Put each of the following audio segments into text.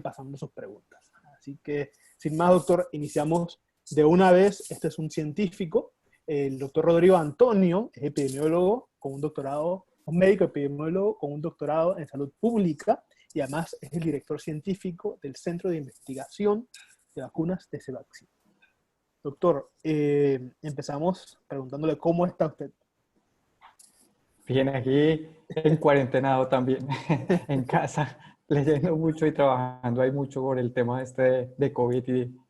pasando sus preguntas. Así que, sin más, doctor, iniciamos de una vez. Este es un científico, el doctor Rodrigo Antonio, es epidemiólogo con un doctorado, un médico epidemiólogo con un doctorado en salud pública y además es el director científico del Centro de Investigación de Vacunas de CEVAXIN. Doctor, empezamos preguntándole cómo está usted. Bien, aquí en cuarentenado también, en casa, leyendo mucho y trabajando hay mucho por el tema de COVID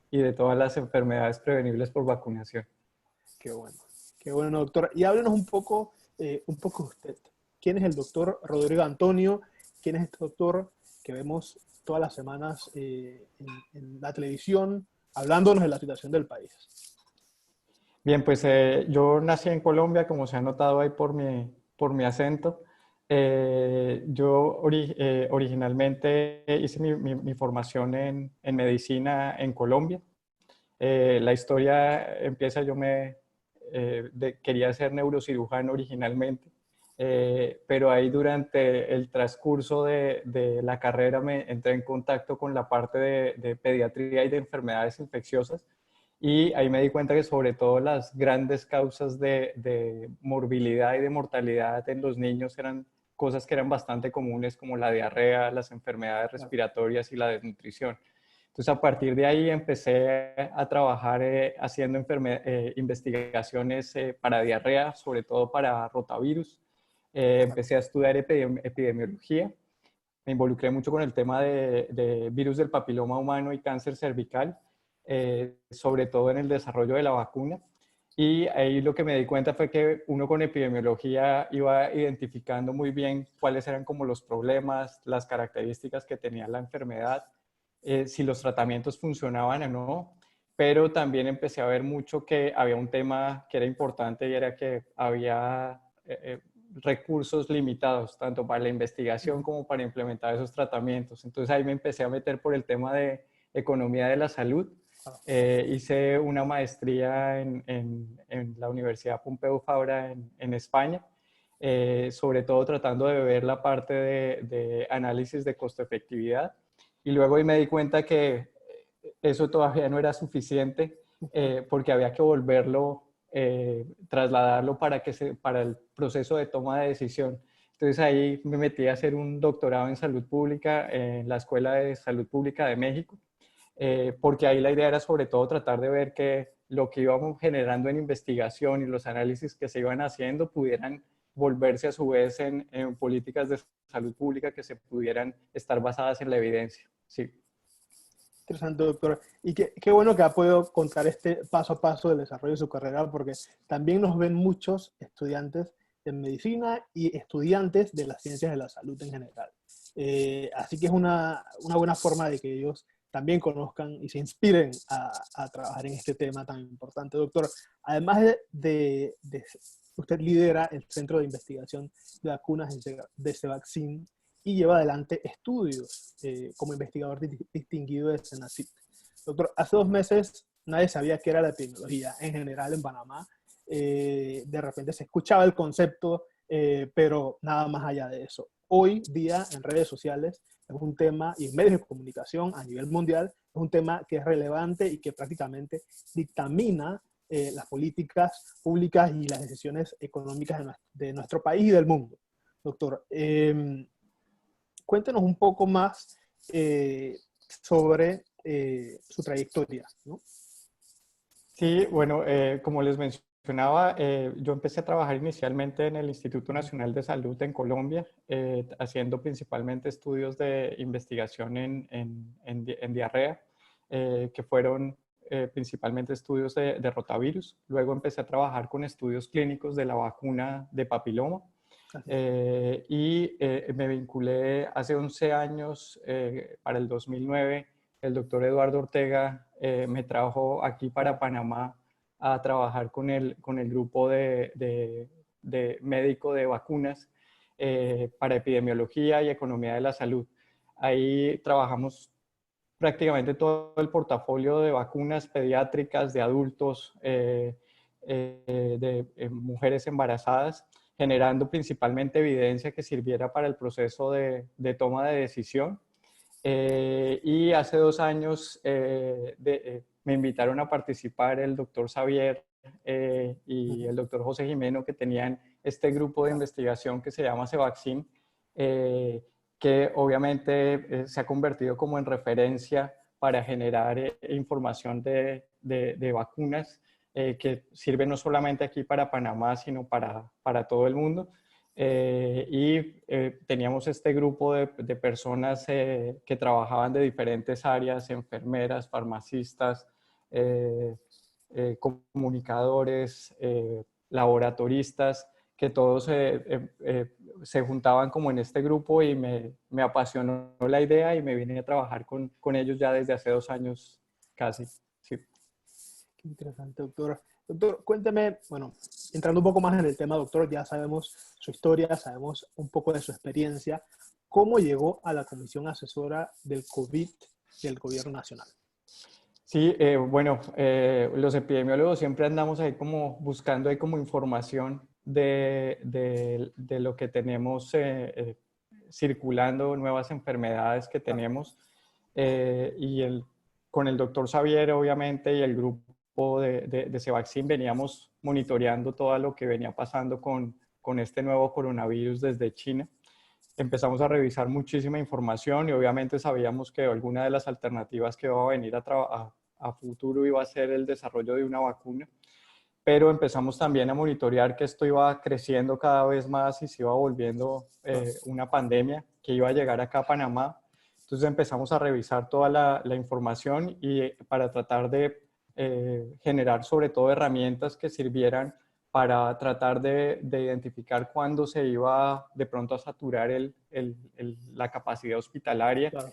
y de todas las enfermedades prevenibles por vacunación. Qué bueno, doctor. Y háblenos un poco de usted. ¿Quién es el doctor Rodrigo Antonio? ¿Quién es este doctor que vemos todas las semanas en la televisión hablándonos de la situación del país? Bien, pues yo nací en Colombia, como se ha notado ahí por mi acento. Originalmente hice mi formación en medicina en Colombia. La historia empieza, quería ser neurocirujano originalmente, pero ahí durante el transcurso de la carrera me entré en contacto con la parte de pediatría y de enfermedades infecciosas. Y ahí me di cuenta que sobre todo las grandes causas de morbilidad y de mortalidad en los niños eran cosas que eran bastante comunes como la diarrea, las enfermedades respiratorias y la desnutrición. Entonces a partir de ahí empecé a trabajar haciendo investigaciones para diarrea, sobre todo para rotavirus. Empecé a estudiar epidemiología. Me involucré mucho con el tema de virus del papiloma humano y cáncer cervical, sobre todo en el desarrollo de la vacuna. Y ahí lo que me di cuenta fue que uno con epidemiología iba identificando muy bien cuáles eran como los problemas, las características que tenía la enfermedad, si los tratamientos funcionaban o no, pero también empecé a ver mucho que había un tema que era importante y era que había recursos limitados, tanto para la investigación como para implementar esos tratamientos. Entonces ahí me empecé a meter por el tema de economía de la salud. Hice una maestría en la Universidad Pompeu Fabra en España, sobre todo tratando de ver la parte de análisis de costo-efectividad. Y luego ahí me di cuenta que eso todavía no era suficiente porque había que volverlo, trasladarlo para el proceso de toma de decisión. Entonces ahí me metí a hacer un doctorado en salud pública en la Escuela de Salud Pública de México, porque ahí la idea era sobre todo tratar de ver que lo que íbamos generando en investigación y los análisis que se iban haciendo pudieran volverse a su vez en políticas de salud pública que se pudieran estar basadas en la evidencia. Sí. Interesante, doctor. Y qué bueno que ha podido contar este paso a paso del desarrollo de su carrera, porque también nos ven muchos estudiantes de medicina y estudiantes de las ciencias de la salud en general. Así que es una buena forma de que ellos también conozcan y se inspiren a trabajar en este tema tan importante. Doctor, además usted lidera el Centro de Investigación de Vacunas de CEVAXIN y lleva adelante estudios como investigador distinguido de CENACYT. Doctor, hace 2 meses nadie sabía qué era la epidemiología en general en Panamá. De repente se escuchaba el concepto, pero nada más allá de eso. Hoy día en redes sociales es un tema, y en medios de comunicación a nivel mundial, es un tema que es relevante y que prácticamente dictamina las políticas públicas y las decisiones económicas de nuestro país y del mundo. Doctor, cuéntenos un poco más sobre su trayectoria, ¿no? Sí, bueno, como les mencionaba, yo empecé a trabajar inicialmente en el Instituto Nacional de Salud en Colombia, haciendo principalmente estudios de investigación en diarrea, que fueron principalmente estudios de rotavirus. Luego empecé a trabajar con estudios clínicos de la vacuna de papiloma. Me vinculé hace 11 años, para el 2009, el doctor Eduardo Ortega me trajo aquí para Panamá a trabajar con el grupo de médico de vacunas para epidemiología y economía de la salud. Ahí trabajamos prácticamente todo el portafolio de vacunas pediátricas, de adultos, de mujeres embarazadas, generando principalmente evidencia que sirviera para el proceso de toma de decisión. Y hace 2 años me invitaron a participar el doctor Xavier y el doctor José Jimeno, que tenían este grupo de investigación que se llama Cevaxin, que obviamente se ha convertido como en referencia para generar información de vacunas que sirve no solamente aquí para Panamá, sino para todo el mundo. Teníamos este grupo de personas que trabajaban de diferentes áreas, enfermeras, farmacistas, comunicadores, laboratoristas, que todos se juntaban como en este grupo y me apasionó la idea y me vine a trabajar con ellos ya desde hace 2 años casi. Sí. Qué interesante, doctor. Doctor, cuénteme, bueno, entrando un poco más en el tema, doctor, ya sabemos su historia, sabemos un poco de su experiencia. ¿Cómo llegó a la Comisión Asesora del COVID del Gobierno Nacional? Sí, bueno, los epidemiólogos siempre andamos ahí como buscando ahí como información de lo que tenemos circulando, nuevas enfermedades que tenemos. Con el doctor Xavier, obviamente, y el grupo de Cevaxin veníamos monitoreando todo lo que venía pasando con este nuevo coronavirus desde China. Empezamos a revisar muchísima información y obviamente sabíamos que alguna de las alternativas que iba a venir a futuro iba a ser el desarrollo de una vacuna, pero empezamos también a monitorear que esto iba creciendo cada vez más y se iba volviendo una pandemia que iba a llegar acá a Panamá. Entonces empezamos a revisar toda la información y para tratar de generar sobre todo herramientas que sirvieran para tratar de identificar cuándo se iba de pronto a saturar la capacidad hospitalaria. Claro.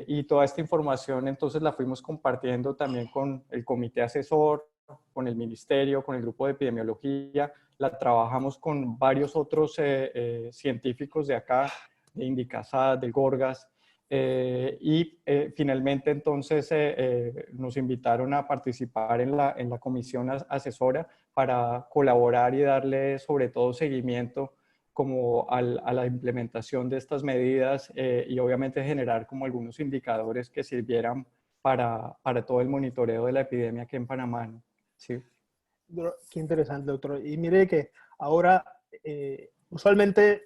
Y toda esta información entonces la fuimos compartiendo también con el comité asesor, con el ministerio, con el grupo de epidemiología. La trabajamos con varios otros científicos de acá, de Indicasat, del Gorgas, finalmente entonces nos invitaron a participar en la comisión asesora para colaborar y darle sobre todo seguimiento como a la implementación de estas medidas y obviamente generar como algunos indicadores que sirvieran para todo el monitoreo de la epidemia aquí en Panamá, ¿no? Sí. Qué interesante, doctor. Y mire que ahora, usualmente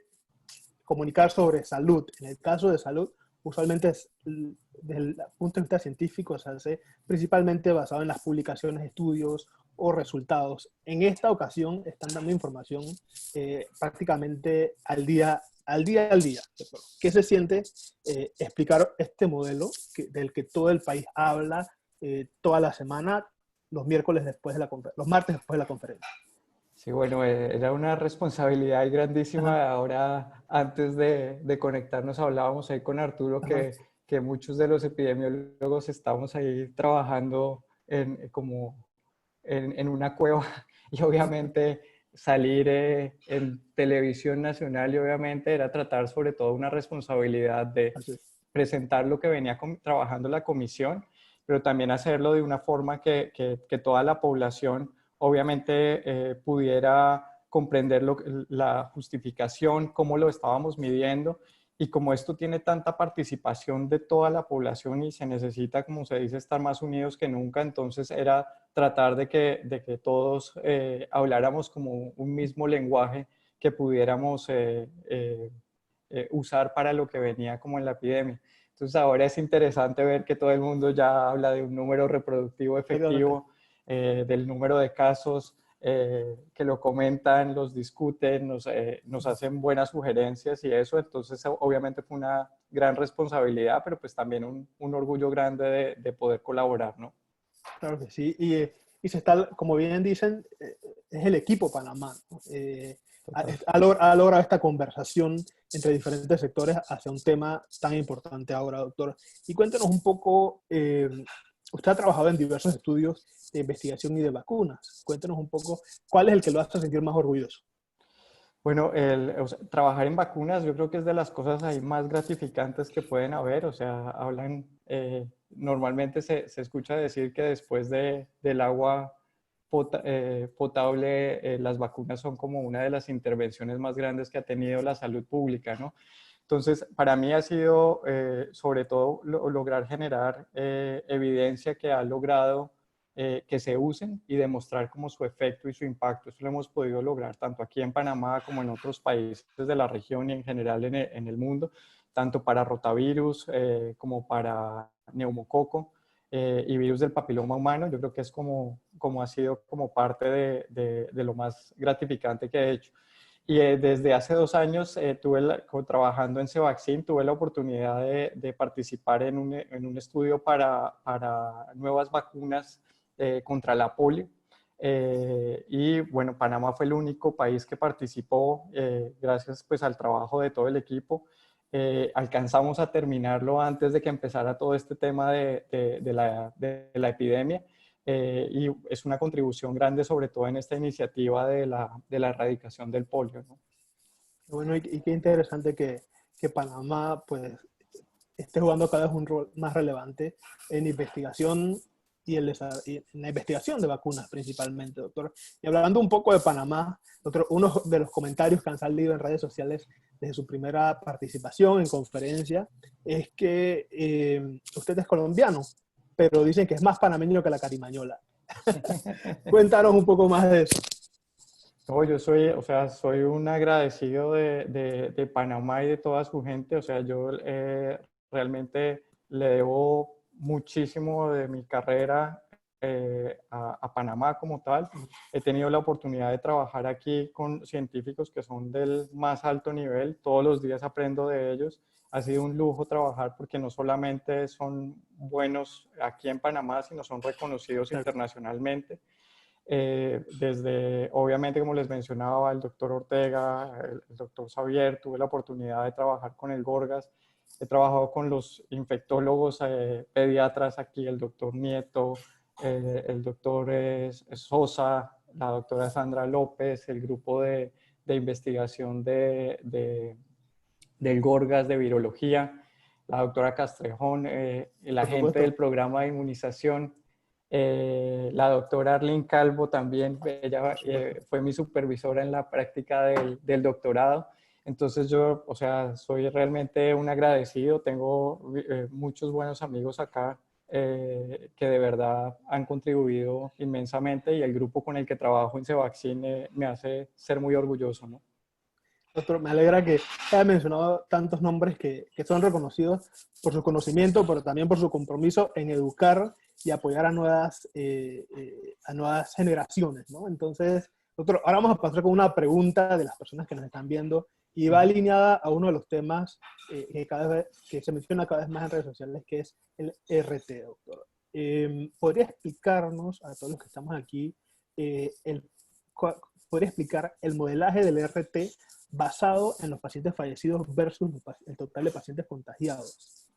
comunicar sobre salud, en el caso de salud, usualmente es, desde el punto de vista científico, se hace principalmente basado en las publicaciones, estudios o resultados. En esta ocasión están dando información prácticamente al día. ¿Qué se siente explicar este modelo del que todo el país habla toda la semana, los miércoles después de los martes después de la conferencia? Sí, bueno, era una responsabilidad grandísima. Ajá. Ahora, antes de conectarnos, hablábamos ahí con Arturo Ajá. que muchos de los epidemiólogos estamos ahí trabajando en una cueva y obviamente salir en televisión nacional y obviamente era tratar sobre todo una responsabilidad de Así es. presentar lo que venía trabajando la comisión, pero también hacerlo de una forma que toda la población obviamente pudiera comprender la justificación, cómo lo estábamos midiendo. Y como esto tiene tanta participación de toda la población y se necesita, como se dice, estar más unidos que nunca, entonces era tratar de que todos habláramos como un mismo lenguaje que pudiéramos usar para lo que venía como en la epidemia. Entonces ahora es interesante ver que todo el mundo ya habla de un número reproductivo Exactamente. efectivo, del número de casos, que lo comentan, los discuten, nos hacen buenas sugerencias y eso. Entonces obviamente fue una gran responsabilidad, pero pues también un orgullo grande de poder colaborar, ¿no? Claro que sí. Y se está, como bien dicen, es el equipo Panamá, ¿no? Total. Ha logrado esta conversación entre diferentes sectores hacia un tema tan importante ahora, doctor. Y cuéntenos un poco, usted ha trabajado en diversos estudios de investigación y de vacunas. Cuéntenos un poco, ¿cuál es el que lo hace sentir más orgulloso? Bueno, o sea, trabajar en vacunas yo creo que es de las cosas ahí más gratificantes que pueden haber. O sea, normalmente se escucha decir que después del agua potable, las vacunas son como una de las intervenciones más grandes que ha tenido la salud pública, ¿no? Entonces, para mí ha sido sobre todo lograr generar evidencia que ha logrado que se usen y demostrar como su efecto y su impacto. Eso lo hemos podido lograr tanto aquí en Panamá como en otros países de la región y en general en el mundo, tanto para rotavirus como para neumococo y virus del papiloma humano. Yo creo que es como ha sido como parte de lo más gratificante que he hecho. Y desde hace 2 años, trabajando en Cevaxin, tuve la oportunidad de participar en un estudio para nuevas vacunas contra la polio. Y bueno, Panamá fue el único país que participó, gracias pues al trabajo de todo el equipo. Alcanzamos a terminarlo antes de que empezara todo este tema de la epidemia. Y es una contribución grande, sobre todo en esta iniciativa de la erradicación del polio, ¿no? Bueno, y qué interesante que Panamá pues, esté jugando cada vez un rol más relevante en investigación y en la investigación de vacunas principalmente, doctor. Y hablando un poco de Panamá, doctor, uno de los comentarios que han salido en redes sociales desde su primera participación en conferencia es que usted es colombiano, pero dicen que es más panameño que la carimañola. Cuéntanos un poco más de eso. No, yo soy, o sea, soy un agradecido de Panamá y de toda su gente. O sea, yo realmente le debo muchísimo de mi carrera a Panamá como tal. He tenido la oportunidad de trabajar aquí con científicos que son del más alto nivel. Todos los días aprendo de ellos. Ha sido un lujo trabajar porque no solamente son buenos aquí en Panamá, sino son reconocidos internacionalmente. Desde, obviamente, como les mencionaba, el doctor Ortega, el doctor Xavier, tuve la oportunidad de trabajar con el Gorgas, he trabajado con los infectólogos pediatras aquí, el doctor Nieto, el doctor Sosa, la doctora Sandra López, el grupo de investigación del Gorgas de virología, la doctora Castrejón, la Por gente supuesto. del programa de inmunización. La doctora Arlene Calvo también, ella fue mi supervisora en la práctica del doctorado. Entonces yo, o sea, soy realmente un agradecido, tengo muchos buenos amigos acá que de verdad han contribuido inmensamente y el grupo con el que trabajo en Cevaxin me hace ser muy orgulloso, ¿no? Doctor, me alegra que haya mencionado tantos nombres que son reconocidos por su conocimiento, pero también por su compromiso en educar y apoyar a nuevas generaciones, ¿no? Entonces, doctor, ahora vamos a pasar con una pregunta de las personas que nos están viendo y va alineada a uno de los temas que se menciona cada vez más en redes sociales, que es el RT, doctor. ¿Podría explicarnos a todos los que estamos aquí, eh, el, podría explicar el modelaje del RT basado en los pacientes fallecidos versus el total de pacientes contagiados?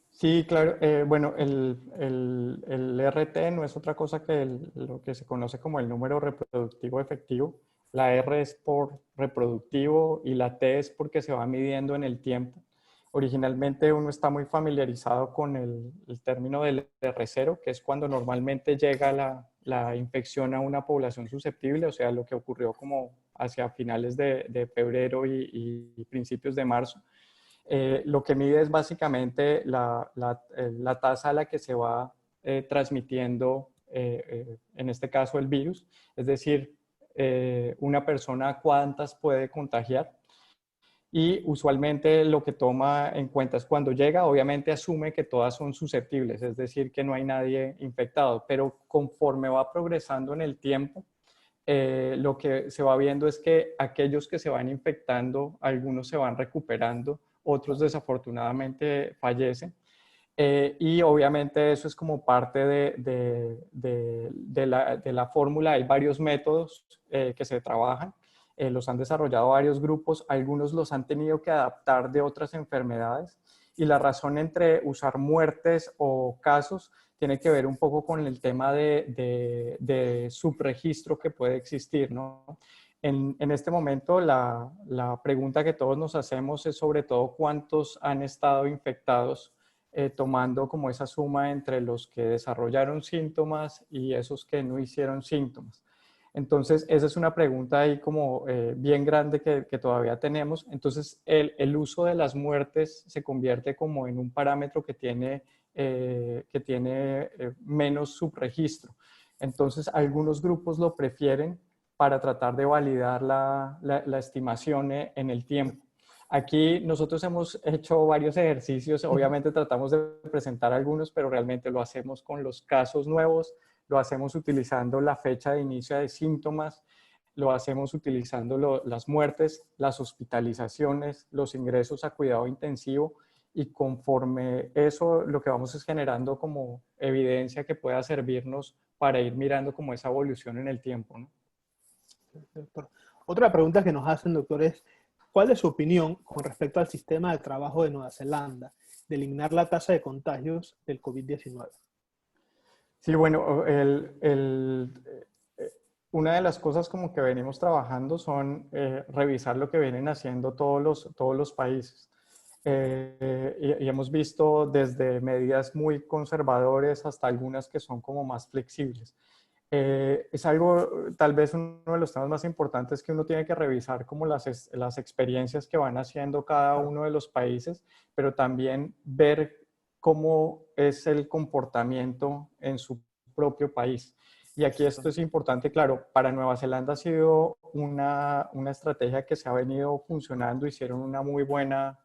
Sí, claro. Bueno, el RT no es otra cosa que lo que se conoce como el número reproductivo efectivo. La R es por reproductivo y la T es porque se va midiendo en el tiempo. Originalmente uno está muy familiarizado con el término del R0, que es cuando normalmente llega la infección a una población susceptible, o sea, lo que ocurrió como hacia finales de febrero y principios de marzo. Lo que mide es básicamente la tasa a la que se va transmitiendo, en este caso, el virus. Es decir, una persona cuántas puede contagiar. Y usualmente lo que toma en cuenta es cuando llega, obviamente asume que todas son susceptibles, es decir, que no hay nadie infectado, pero conforme va progresando en el tiempo, lo que se va viendo es que aquellos que se van infectando, algunos se van recuperando, otros desafortunadamente fallecen. Y obviamente eso es como parte de la fórmula. Hay varios métodos que se trabajan, los han desarrollado varios grupos, algunos los han tenido que adaptar de otras enfermedades y la razón entre usar muertes o casos tiene que ver un poco con el tema de subregistro que puede existir, ¿no? En este momento la pregunta que todos nos hacemos es sobre todo cuántos han estado infectados, tomando como esa suma entre los que desarrollaron síntomas y esos que no hicieron síntomas. Entonces, esa es una pregunta ahí como bien grande que todavía tenemos. Entonces, el uso de las muertes se convierte como en un parámetro que tiene menos subregistro. Entonces, algunos grupos lo prefieren para tratar de validar la estimación en el tiempo. Aquí nosotros hemos hecho varios ejercicios, obviamente tratamos de presentar algunos, pero realmente lo hacemos con los casos nuevos, lo hacemos utilizando la fecha de inicio de síntomas, lo hacemos utilizando las muertes, las hospitalizaciones, los ingresos a cuidado intensivo, y conforme eso lo que vamos es generando como evidencia que pueda servirnos para ir mirando como esa evolución en el tiempo, ¿no? Doctor. Otra pregunta que nos hacen, doctor, es ¿cuál es su opinión con respecto al sistema de trabajo de Nueva Zelanda de eliminar la tasa de contagios del COVID-19? Sí, bueno, una de las cosas como que venimos trabajando son revisar lo que vienen haciendo todos los países. Y hemos visto desde medidas muy conservadoras hasta algunas que son como más flexibles. Es algo, tal vez uno de los temas más importantes que uno tiene que revisar como las experiencias que van haciendo cada uno de los países, pero también ver cómo es el comportamiento en su propio país. Y aquí esto es importante, claro, para Nueva Zelanda ha sido una estrategia que se ha venido funcionando, hicieron una muy buena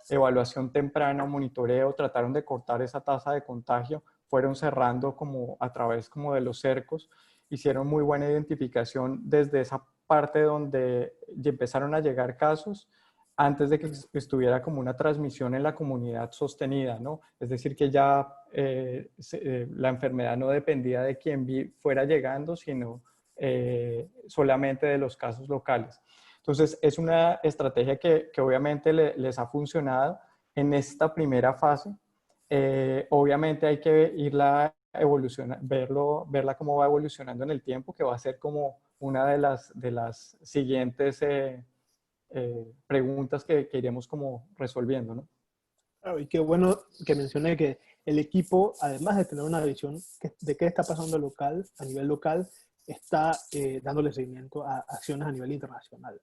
evaluación temprana, monitoreo, trataron de cortar esa tasa de contagio, fueron cerrando como a través como de los cercos, hicieron muy buena identificación desde esa parte donde empezaron a llegar casos antes de que estuviera como una transmisión en la comunidad sostenida, ¿no? Es decir, que ya la enfermedad no dependía de quien fuera llegando, sino solamente de los casos locales. Entonces, es una estrategia que obviamente les ha funcionado en esta primera fase. Obviamente hay que irla verla cómo va evolucionando en el tiempo, que va a ser como una de las siguientes preguntas que iremos como resolviendo, ¿no? Claro, y qué bueno que mencione que el equipo, además de tener una visión de qué está pasando local, a nivel local, está dándole seguimiento a acciones a nivel internacional,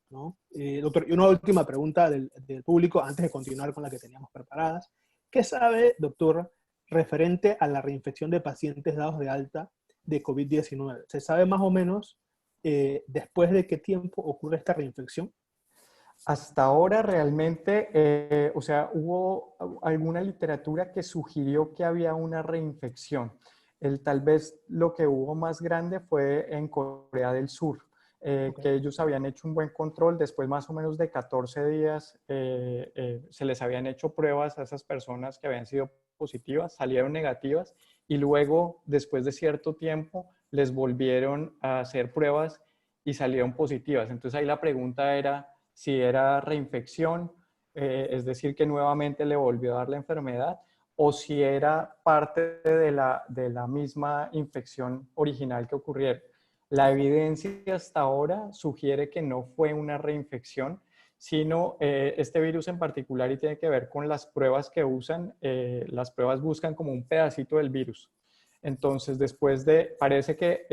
¿no? Doctor, y una última pregunta del público antes de continuar con la que teníamos preparadas. ¿Qué sabe, doctor, referente a la reinfección de pacientes dados de alta de COVID-19? ¿Se sabe más o menos después de qué tiempo ocurre esta reinfección? Hasta ahora realmente, o sea, hubo alguna literatura que sugirió que había una reinfección. Tal vez lo que hubo más grande fue en Corea del Sur, Okay. que ellos habían hecho un buen control. Después más o menos de 14 días se les habían hecho pruebas a esas personas que habían sido positivas, salieron negativas, y luego, después de cierto tiempo, les volvieron a hacer pruebas y salieron positivas. Entonces ahí la pregunta era si era reinfección, es decir, que nuevamente le volvió a dar la enfermedad, o si era parte de la misma infección original que ocurriera. La evidencia hasta ahora sugiere que no fue una reinfección, sino este virus en particular, y tiene que ver con las pruebas que usan. Las pruebas buscan como un pedacito del virus. Entonces, parece que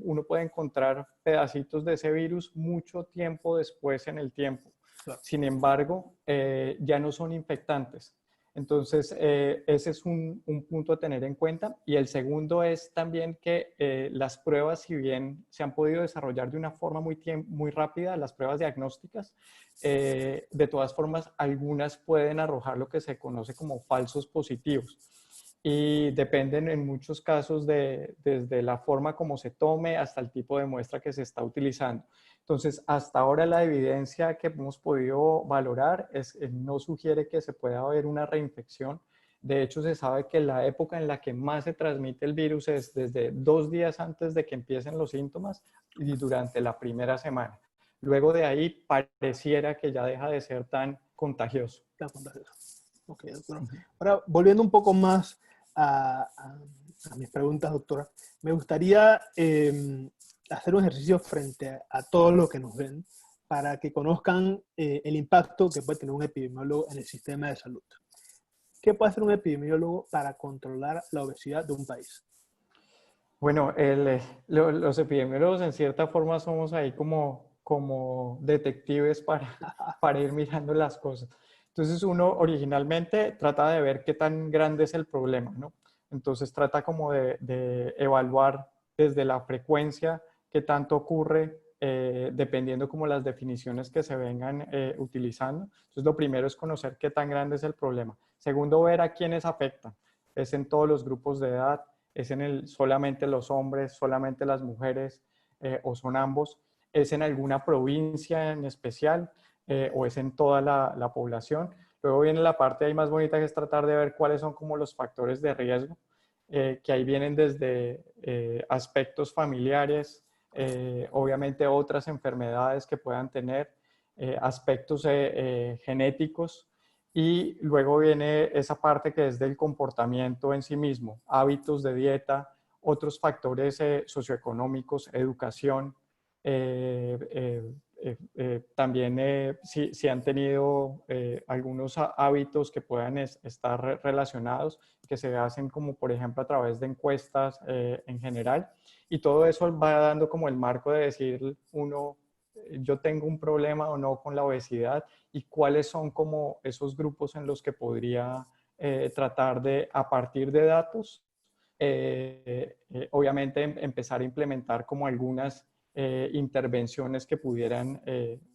uno puede encontrar pedacitos de ese virus mucho tiempo después en el tiempo. Claro. Sin embargo, ya no son infectantes. Entonces, ese es un punto a tener en cuenta. Y el segundo es también que las pruebas, si bien se han podido desarrollar de una forma muy rápida, las pruebas diagnósticas, de todas formas, algunas pueden arrojar lo que se conoce como falsos positivos. Y dependen en muchos casos desde la forma como se tome hasta el tipo de muestra que se está utilizando. Entonces, hasta ahora la evidencia que hemos podido valorar no sugiere que se pueda haber una reinfección. De hecho, se sabe que la época en la que más se transmite el virus es desde 2 días antes de que empiecen los síntomas y durante la primera semana. Luego de ahí pareciera que ya deja de ser tan contagioso. Tan contagioso. Ok, doctor. Ahora, volviendo un poco más a mis preguntas, doctora, me gustaría hacer un ejercicio frente a todos los que nos ven para que conozcan el impacto que puede tener un epidemiólogo en el sistema de salud. ¿Qué puede hacer un epidemiólogo para controlar la obesidad de un país? Bueno, los epidemiólogos en cierta forma somos ahí como detectives para ir mirando las cosas. Entonces uno originalmente trata de ver qué tan grande es el problema, ¿no? Entonces trata como de evaluar desde la frecuencia qué tanto ocurre, dependiendo como las definiciones que se vengan utilizando. Entonces lo primero es conocer qué tan grande es el problema. Segundo, ver a quiénes afecta. Es en todos los grupos de edad, es solamente los hombres, solamente las mujeres, o son ambos, es en alguna provincia en especial, o es en toda la población. Luego viene la parte ahí más bonita, que es tratar de ver cuáles son como los factores de riesgo, que ahí vienen desde aspectos familiares, obviamente otras enfermedades que puedan tener, aspectos genéticos, y luego viene esa parte que es del comportamiento en sí mismo, hábitos de dieta, otros factores socioeconómicos, educación, también si han tenido algunos hábitos que puedan estar relacionados, que se hacen como por ejemplo a través de encuestas en general, y todo eso va dando como el marco de decir uno, yo tengo un problema o no con la obesidad, y cuáles son como esos grupos en los que podría tratar de, a partir de datos, obviamente empezar a implementar como algunas intervenciones que pudieran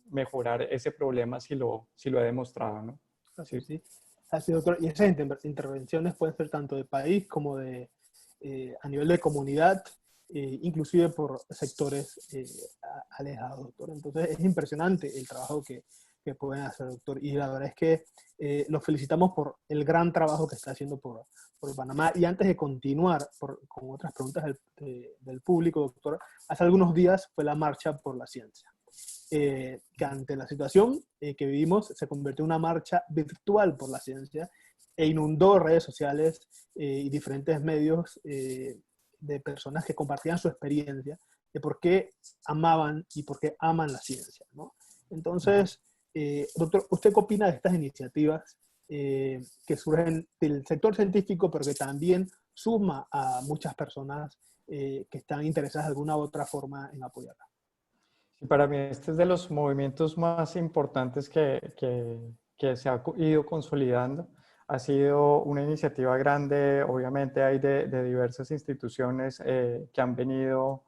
mejorar ese problema si lo he demostrado, ¿no? Así, Sí. sí. Así, doctor. Y esas intervenciones pueden ser tanto de país como a nivel de comunidad, inclusive por sectores alejados, doctor. Entonces es impresionante el trabajo que pueden hacer, doctor. Y la verdad es que los felicitamos por el gran trabajo que está haciendo por Panamá. Y antes de continuar con otras preguntas del público, doctor, hace algunos días fue la Marcha por la Ciencia. Que ante la situación que vivimos se convirtió en una marcha virtual por la ciencia e inundó redes sociales y diferentes medios de personas que compartían su experiencia de por qué amaban y por qué aman la ciencia, ¿no? Entonces, doctor, ¿usted qué opina de estas iniciativas que surgen del sector científico, pero que también suma a muchas personas que están interesadas de alguna u otra forma en apoyarla? Y para mí este es de los movimientos más importantes que se ha ido consolidando. Ha sido una iniciativa grande, obviamente hay de diversas instituciones que han venido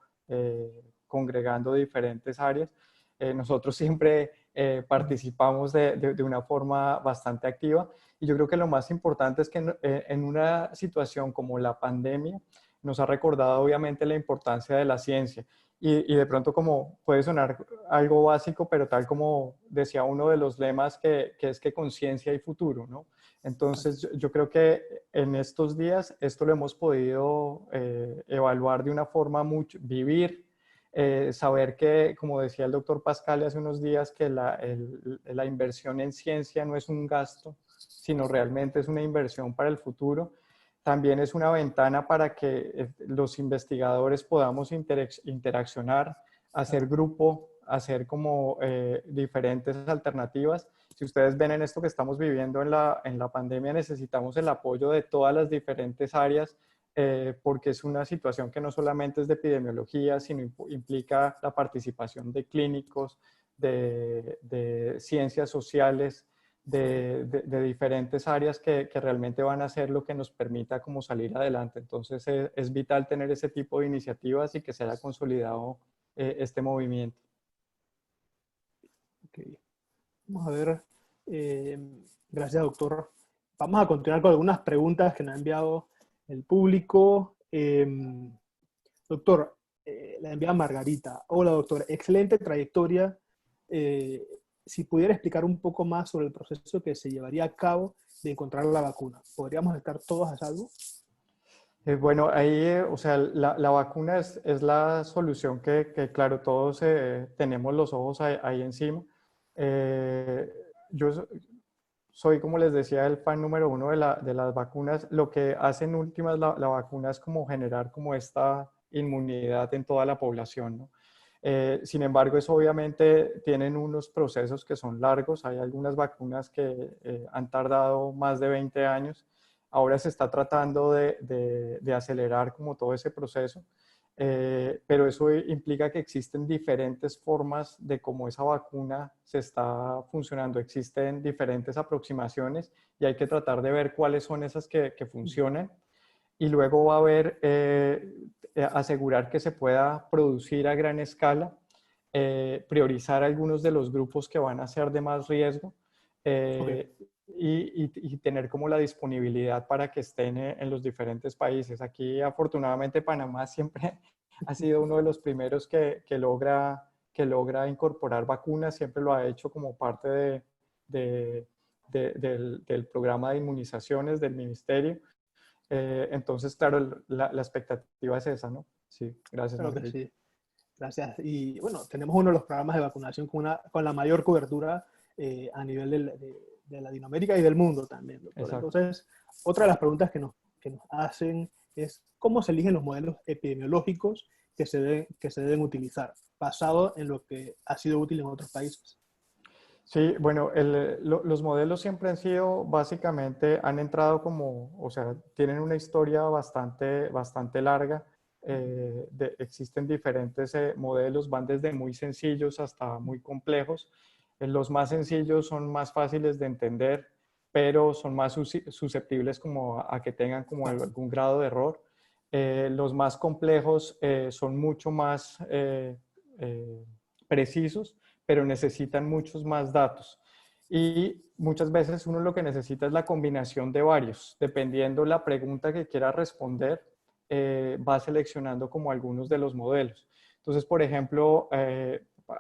congregando diferentes áreas. Nosotros siempre participamos de una forma bastante activa, y yo creo que lo más importante es que en una situación como la pandemia nos ha recordado obviamente la importancia de la ciencia. Y de pronto, como puede sonar algo básico, pero tal como decía uno de los lemas, que es que con ciencia hay futuro, ¿no? Entonces yo creo que en estos días esto lo hemos podido evaluar de una forma mucho, vivir, saber que, como decía el doctor Pascal hace unos días, que la inversión en ciencia no es un gasto, sino realmente es una inversión para el futuro. También es una ventana para que los investigadores podamos interaccionar, hacer grupo, hacer como diferentes alternativas. Si ustedes ven en esto que estamos viviendo en la pandemia, necesitamos el apoyo de todas las diferentes áreas, porque es una situación que no solamente es de epidemiología, sino implica la participación de clínicos, de ciencias sociales, de diferentes áreas que realmente van a ser lo que nos permita como salir adelante. Entonces es vital tener ese tipo de iniciativas y que se haya consolidado este movimiento. Okay. Vamos a ver. Eh, gracias, doctor. Vamos a continuar con algunas preguntas que nos ha enviado el público. Doctor, la envía Margarita. Hola, doctor. Excelente trayectoria. Si pudiera explicar un poco más sobre el proceso que se llevaría a cabo de encontrar la vacuna, ¿podríamos estar todos a salvo? Bueno, ahí, o sea, la vacuna es la solución que, claro, todos tenemos los ojos ahí encima. Eh, yo soy, como les decía, el fan número uno de las vacunas. Lo que hace en últimas la vacuna es como generar como esta inmunidad en toda la población, ¿no? Sin embargo, eso obviamente tienen unos procesos que son largos. Hay algunas vacunas que han tardado más de 20 años. Ahora se está tratando de acelerar como todo ese proceso, pero eso implica que existen diferentes formas de cómo esa vacuna se está funcionando. Existen diferentes aproximaciones y hay que tratar de ver cuáles son esas que funcionan. Y luego va a haber, asegurar que se pueda producir a gran escala, priorizar algunos de los grupos que van a ser de más riesgo, Ok. y tener como la disponibilidad para que estén en los diferentes países. Aquí afortunadamente Panamá siempre ha sido uno de los primeros que logra incorporar vacunas, siempre lo ha hecho como parte de, del programa de inmunizaciones del ministerio. Entonces, claro, la expectativa es esa, ¿no? Sí, gracias, Claro que Margarita. sí. Gracias. Y bueno, tenemos uno de los programas de vacunación con la mayor cobertura a nivel de Latinoamérica y del mundo también, doctor. Exacto. Entonces, otra de las preguntas que nos hacen es cómo se eligen los modelos epidemiológicos que se deben utilizar, basado en lo que ha sido útil en otros países. Sí, bueno, los modelos siempre han sido, básicamente, han entrado como, o sea, tienen una historia bastante larga. Existen diferentes modelos, van desde muy sencillos hasta muy complejos. Los más sencillos son más fáciles de entender, pero son más susceptibles como a que tengan como Claro. algún grado de error. Los más complejos son mucho más eh, precisos, pero necesitan muchos más datos. Y muchas veces uno lo que necesita es la combinación de varios. Dependiendo la pregunta que quiera responder, va seleccionando como algunos de los modelos. Entonces, por ejemplo,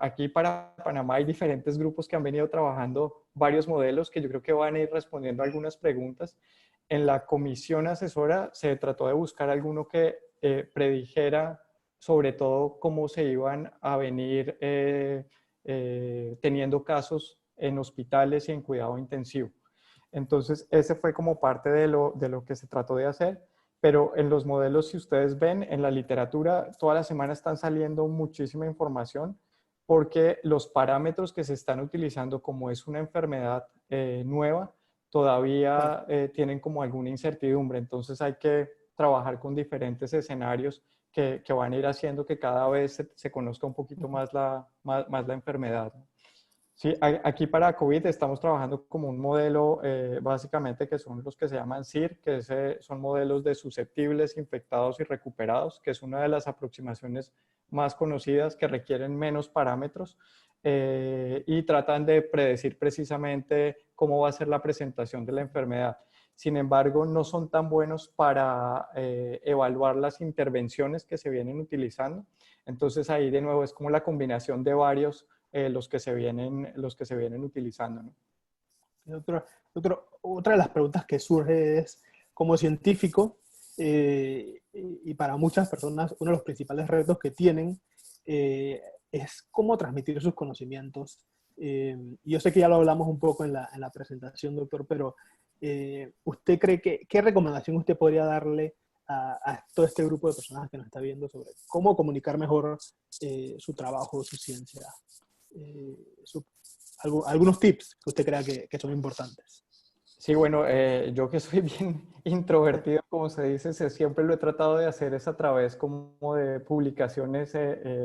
aquí para Panamá hay diferentes grupos que han venido trabajando varios modelos que yo creo que van a ir respondiendo algunas preguntas. En la comisión asesora se trató de buscar alguno que predijera sobre todo cómo se iban a venir teniendo casos en hospitales y en cuidado intensivo. Entonces, ese fue como parte de lo que se trató de hacer, pero en los modelos, si ustedes ven, en la literatura, toda la semana están saliendo muchísima información porque los parámetros que se están utilizando como es una enfermedad nueva, Claro. todavía tienen como alguna incertidumbre. Entonces hay que trabajar con diferentes escenarios que van a ir haciendo que cada vez se conozca un poquito más más la enfermedad. Sí, aquí para COVID estamos trabajando como un modelo básicamente que son los que se llaman SIR, que son modelos de susceptibles, infectados y recuperados, que es una de las aproximaciones más conocidas que requieren menos parámetros y tratan de predecir precisamente cómo va a ser la presentación de la enfermedad. Sin embargo, no son tan buenos para evaluar las intervenciones que se vienen utilizando. Entonces ahí de nuevo es como la combinación de varios los que se vienen utilizando, ¿no? Doctor, otra de las preguntas que surge es, como científico, y para muchas personas, uno de los principales retos que tienen es cómo transmitir sus conocimientos. Y yo sé que ya lo hablamos un poco en la presentación, doctor, pero ¿usted cree que, qué recomendación usted podría darle a todo este grupo de personas que nos está viendo sobre cómo comunicar mejor su trabajo, su ciencia? Eh, su, algunos tips que usted crea que son importantes. Sí, bueno, yo que soy bien introvertido, como se dice, siempre lo he tratado de hacer es a través como de publicaciones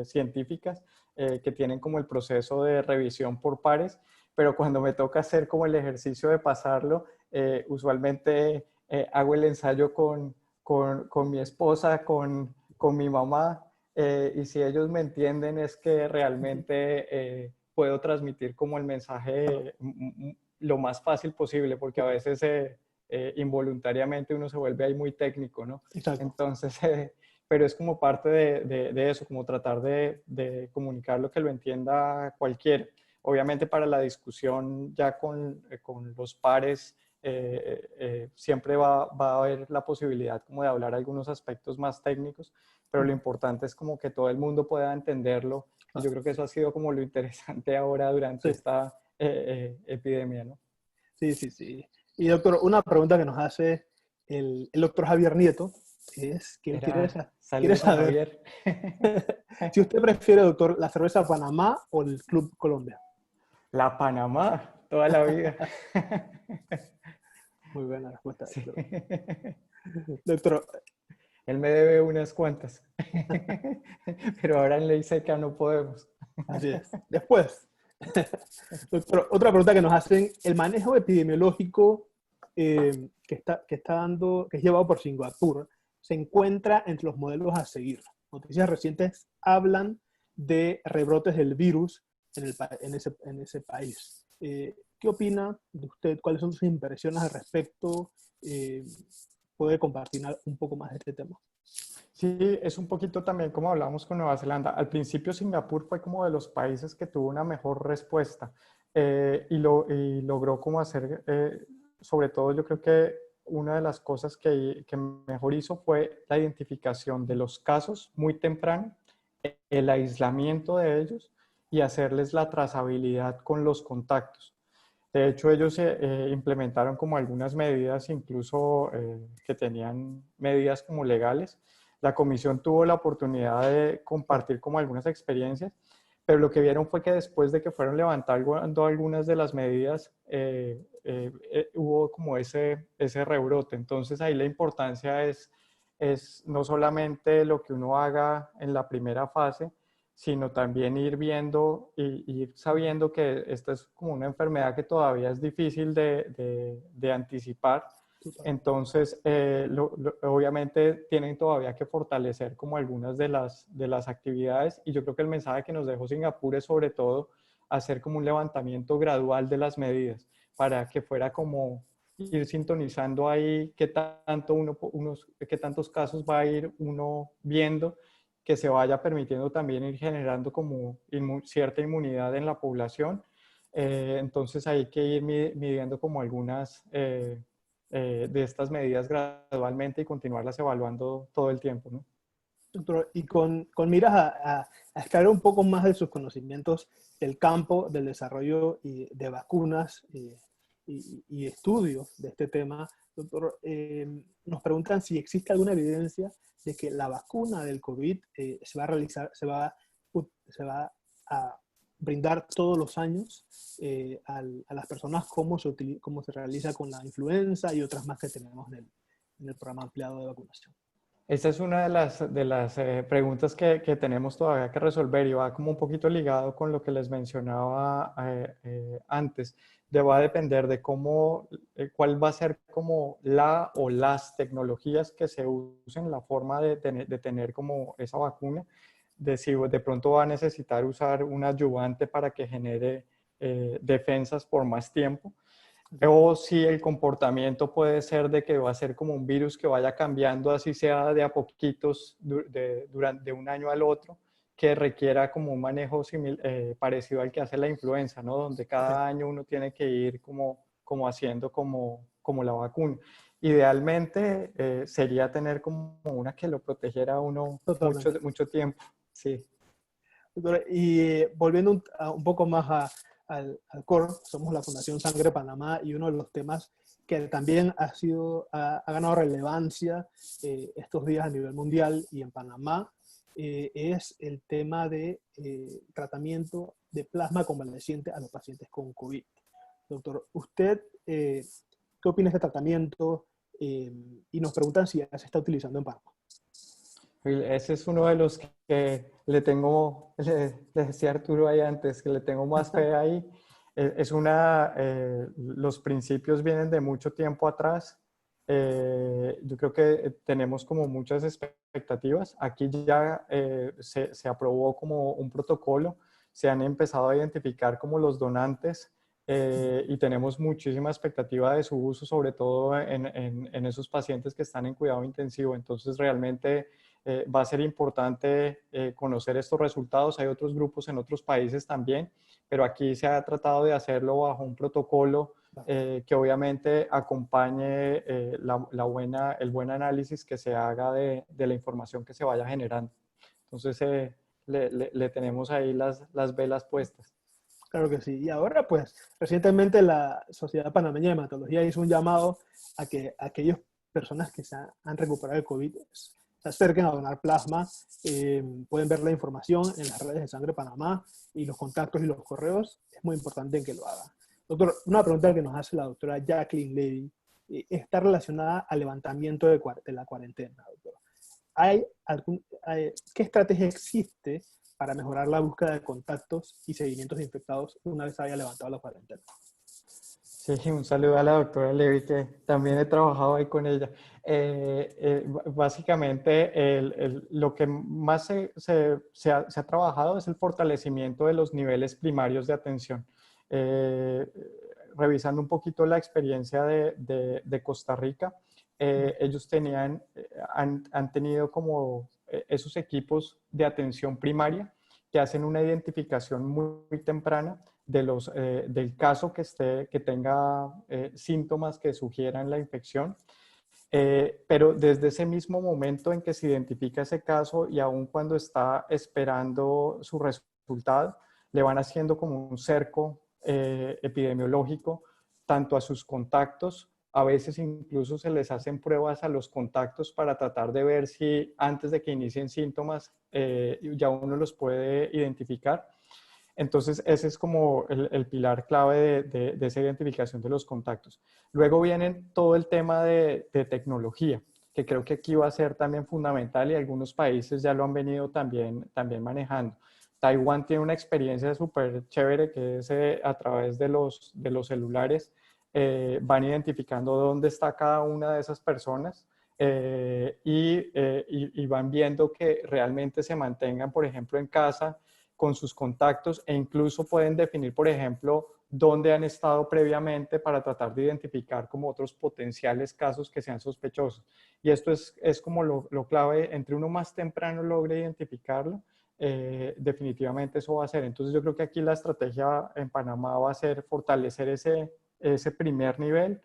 científicas que tienen como el proceso de revisión por pares, pero cuando me toca hacer como el ejercicio de pasarlo, usualmente hago el ensayo con mi esposa, con mi mamá, y si ellos me entienden es que realmente puedo transmitir como el mensaje lo más fácil posible, porque a veces involuntariamente uno se vuelve ahí muy técnico, ¿no? Exacto. Entonces, pero es como parte de eso, como tratar de comunicar lo que lo entienda cualquiera. Obviamente para la discusión ya con los pares, siempre va a haber la posibilidad como de hablar algunos aspectos más técnicos, pero lo importante es como que todo el mundo pueda entenderlo. Y yo creo que eso ha sido como lo interesante ahora durante Sí, esta epidemia, ¿no? sí, sí, sí. Y doctor, una pregunta que nos hace el doctor Javier Nieto es que él quiere Saludos a saber Javier. si usted prefiere, doctor, la cerveza Panamá o el Club Colombia. La Panamá, toda la vida. Muy buena respuesta, Sí. doctor. Doctor, Él me debe unas cuantas, pero ahora en ley seca no podemos. así es. Después, doctor, otra pregunta que nos hacen, el manejo epidemiológico que es llevado por Singapur, se encuentra entre los modelos a seguir. Noticias recientes hablan de rebrotes del virus en ese país. ¿Qué opina de usted? ¿Cuáles son sus impresiones al respecto? ¿Puede compartir un poco más de este tema? Sí, es un poquito también como hablamos con Nueva Zelanda. Al principio Singapur fue como de los países que tuvo una mejor respuesta y logró como hacer, sobre todo yo creo que una de las cosas que mejor hizo fue la identificación de los casos muy temprano, el aislamiento de ellos y hacerles la trazabilidad con los contactos. De hecho, ellos implementaron como algunas medidas, incluso que tenían medidas como legales. La comisión tuvo la oportunidad de compartir como algunas experiencias, pero lo que vieron fue que después de que fueron levantando algunas de las medidas, hubo como ese rebrote. Entonces ahí la importancia es no solamente lo que uno haga en la primera fase, sino también ir viendo y ir sabiendo que esta es como una enfermedad que todavía es difícil de anticipar. Entonces, obviamente tienen todavía que fortalecer como algunas de las actividades y yo creo que el mensaje que nos dejó Singapur es sobre todo hacer como un levantamiento gradual de las medidas para que fuera como ir sintonizando ahí qué qué tantos casos va a ir uno viendo, que se vaya permitiendo también ir generando como cierta inmunidad en la población. Entonces hay que ir midiendo como algunas de estas medidas gradualmente y continuarlas evaluando todo el tiempo, ¿no? Doctor, y con miras a extraer un poco más de sus conocimientos del campo del desarrollo de vacunas y estudios de este tema, doctor, nos preguntan si existe alguna evidencia de que la vacuna del COVID se va a realizar, se va a brindar todos los años a las personas como como se realiza con la influenza y otras más que tenemos en el programa ampliado de vacunación. Esta es una de las preguntas que tenemos todavía que resolver y va como un poquito ligado con lo que les mencionaba antes. Va a depender de cómo, cuál va a ser como la o las tecnologías que se usen, la forma de tener como esa vacuna, de si de pronto va a necesitar usar un adyuvante para que genere defensas por más tiempo. O si el comportamiento puede ser de que va a ser como un virus que vaya cambiando, así sea de a poquitos durante un año al otro, que requiera como un manejo parecido al que hace la influenza, ¿no? Donde cada año uno tiene que ir como haciendo como la vacuna. Idealmente sería tener como una que lo protegiera a uno Totalmente. mucho tiempo. Sí. Doctora, y volviendo un poco más al core, somos la Fundación Sangre Panamá y uno de los temas que también ha ganado relevancia estos días a nivel mundial y en Panamá es el tema de tratamiento de plasma convaleciente a los pacientes con COVID. Doctor, ¿usted qué opina de este tratamiento? Y nos preguntan si ya se está utilizando en Panamá. Ese es uno de los que le decía Arturo ahí antes, que le tengo más fe ahí. Los principios vienen de mucho tiempo atrás. Yo creo que tenemos como muchas expectativas. Aquí ya se aprobó como un protocolo, se han empezado a identificar como los donantes y tenemos muchísima expectativa de su uso, sobre todo en esos pacientes que están en cuidado intensivo. Entonces realmente va a ser importante conocer estos resultados. Hay otros grupos en otros países también, pero aquí se ha tratado de hacerlo bajo un protocolo que obviamente acompañe el buen análisis que se haga de la información que se vaya generando. Entonces le tenemos ahí las velas puestas. Claro que sí. Y ahora, pues, recientemente la Sociedad Panameña de Hematología hizo un llamado a que aquellas personas que han recuperado el COVID se acerquen a donar plasma. Pueden ver la información en las redes de Sangre Panamá y los contactos y los correos. Es muy importante que lo hagan. Doctor, una pregunta que nos hace la doctora Jacqueline Levy. está relacionada al levantamiento de la cuarentena, doctor. ¿Qué estrategia existe para mejorar la búsqueda de contactos y seguimientos de infectados una vez haya levantado la cuarentena? Sí, un saludo a la doctora Levi, que también he trabajado ahí con ella. Básicamente, lo que más se ha trabajado es el fortalecimiento de los niveles primarios de atención. Eh, Revisando un poquito la experiencia de Costa Rica, ellos han tenido como esos equipos de atención primaria que hacen una identificación muy temprana del caso que tenga síntomas que sugieran la infección. Pero desde ese mismo momento en que se identifica ese caso y aún cuando está esperando su resultado, le van haciendo como un cerco epidemiológico tanto a sus contactos, a veces incluso se les hacen pruebas a los contactos para tratar de ver si antes de que inicien síntomas ya uno los puede identificar. Entonces, ese es como el pilar clave de esa identificación de los contactos. Luego vienen todo el tema de tecnología, que creo que aquí va a ser también fundamental y algunos países ya lo han venido también manejando. Taiwán tiene una experiencia súper chévere que es a través de los celulares, van identificando dónde está cada una de esas personas y van viendo que realmente se mantengan, por ejemplo, en casa con sus contactos e incluso pueden definir, por ejemplo, dónde han estado previamente para tratar de identificar como otros potenciales casos que sean sospechosos. Y esto es como lo clave, entre uno más temprano logre identificarlo, definitivamente eso va a ser. Entonces yo creo que aquí la estrategia en Panamá va a ser fortalecer ese primer nivel.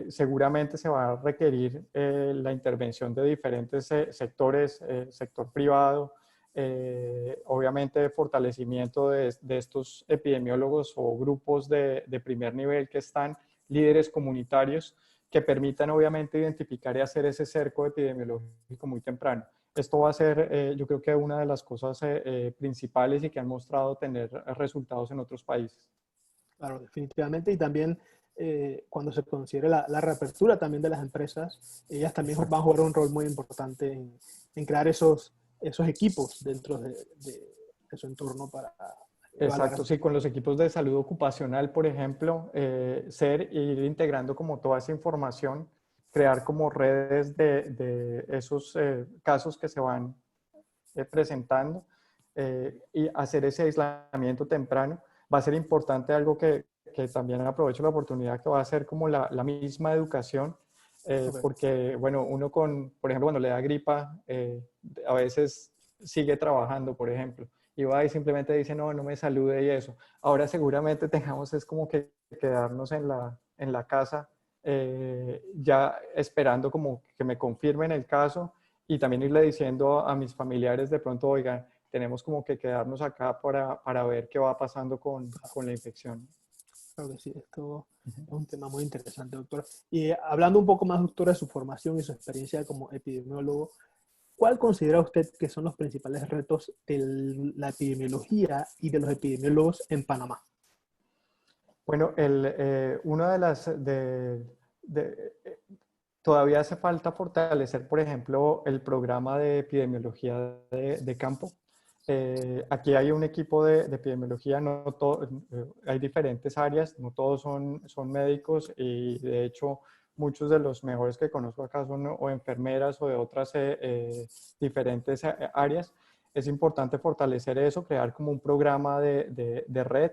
Seguramente se va a requerir la intervención de diferentes sectores, sector privado, obviamente fortalecimiento de estos epidemiólogos o grupos de primer nivel que están, líderes comunitarios que permitan obviamente identificar y hacer ese cerco epidemiológico muy temprano. Esto va a ser, yo creo que una de las cosas principales y que han mostrado tener resultados en otros países. Claro, definitivamente. Y también cuando se considere la reapertura también de las empresas, ellas también van a jugar un rol muy importante en crear esos equipos dentro de su entorno para evaluar. Exacto, sí, con los equipos de salud ocupacional, por ejemplo, ir integrando como toda esa información, crear como redes de esos casos que se van presentando y hacer ese aislamiento temprano. Va a ser importante algo que también aprovecho la oportunidad, que va a ser como la misma educación, Okay. porque, bueno, uno por ejemplo, cuando le da gripa, a veces sigue trabajando, por ejemplo, y va y simplemente dice, no, no me salude y eso. Ahora seguramente tengamos es como que quedarnos en la casa ya esperando como que me confirmen el caso y también irle diciendo a mis familiares de pronto, oigan, tenemos como que quedarnos acá para ver qué va pasando con la infección. Claro que sí, esto es un tema muy interesante, doctor. Y hablando un poco más, doctor, de su formación y su experiencia como epidemiólogo, ¿cuál considera usted que son los principales retos de la epidemiología y de los epidemiólogos en Panamá? Bueno, una de todavía hace falta fortalecer, por ejemplo, el programa de epidemiología de campo. Aquí hay un equipo de epidemiología, hay diferentes áreas, no todos son médicos y de hecho muchos de los mejores que conozco acá son o enfermeras o de otras diferentes áreas. Es importante fortalecer eso, crear como un programa de red.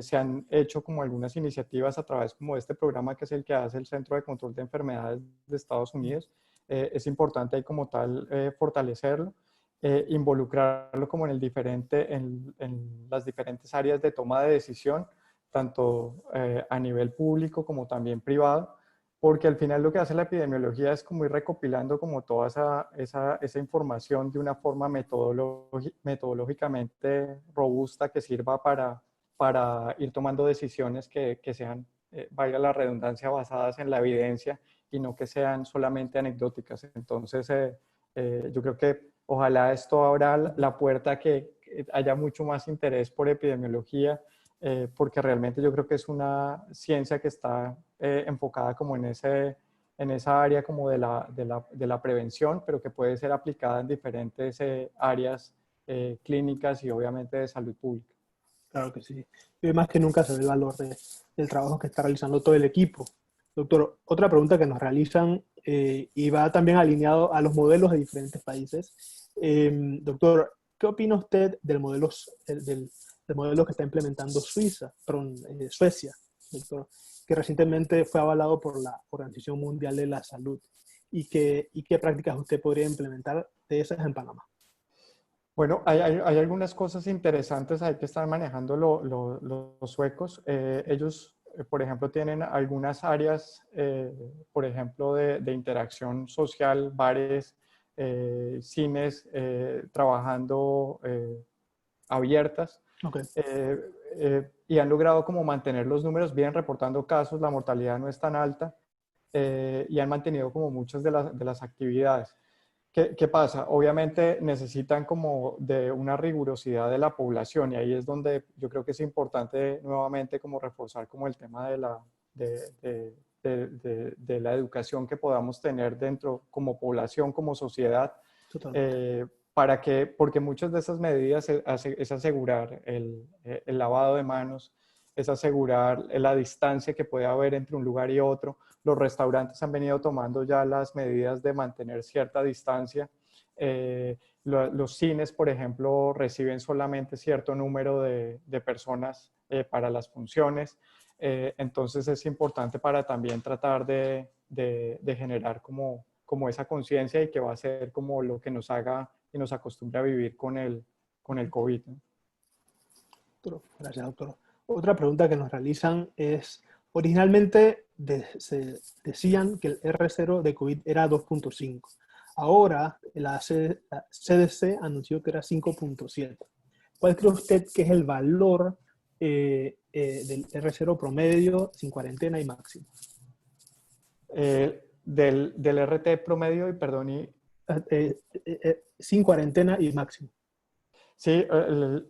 Se han hecho como algunas iniciativas a través como de este programa que es el que hace el Centro de Control de Enfermedades de Estados Unidos. Es importante ahí como tal fortalecerlo, involucrarlo como en las diferentes áreas de toma de decisión, tanto a nivel público como también privado, porque al final lo que hace la epidemiología es como ir recopilando como toda esa información de una forma metodológicamente robusta que sirva para ir tomando decisiones que sean, valga la redundancia, basadas en la evidencia y no que sean solamente anecdóticas. Entonces, yo creo que ojalá esto abra la puerta a que haya mucho más interés por epidemiología, porque realmente yo creo que es una ciencia que está enfocada como en esa área como de la prevención, pero que puede ser aplicada en diferentes áreas clínicas y obviamente de salud pública. Claro que sí. Y más que nunca se ve el valor del trabajo que está realizando todo el equipo. Doctor, otra pregunta que nos realizan y va también alineado a los modelos de diferentes países. Doctor, ¿qué opina usted del modelo que está implementando Suecia, doctor, que recientemente fue avalado por la Organización Mundial de la Salud? ¿Y qué prácticas usted podría implementar de esas en Panamá? Bueno, hay algunas cosas interesantes ahí que están manejando los suecos. Ellos, por ejemplo, tienen algunas áreas, por ejemplo, de interacción social, bares, cines, trabajando abiertas. Ok, Y han logrado como mantener los números bien, reportando casos, la mortalidad no es tan alta y han mantenido como muchas de las actividades. ¿Qué pasa? Obviamente necesitan como de una rigurosidad de la población y ahí es donde yo creo que es importante nuevamente como reforzar como el tema de la educación que podamos tener dentro como población, como sociedad, totalmente. porque muchas de esas medidas es asegurar el lavado de manos, es asegurar la distancia que puede haber entre un lugar y otro. Los restaurantes han venido tomando ya las medidas de mantener cierta distancia. Los cines, por ejemplo, reciben solamente cierto número de personas para las funciones. Entonces es importante para también tratar de generar como esa conciencia y que va a ser como lo que nos haga y nos acostumbre a vivir con el COVID, ¿no? Gracias, doctor. Otra pregunta que nos realizan es, originalmente se decían que el R0 de COVID era 2.5. Ahora la CDC anunció que era 5.7. ¿Cuál cree usted que es el valor del R0 promedio sin cuarentena y máximo? Del RT promedio, y perdón, Sin cuarentena y máximo. sí,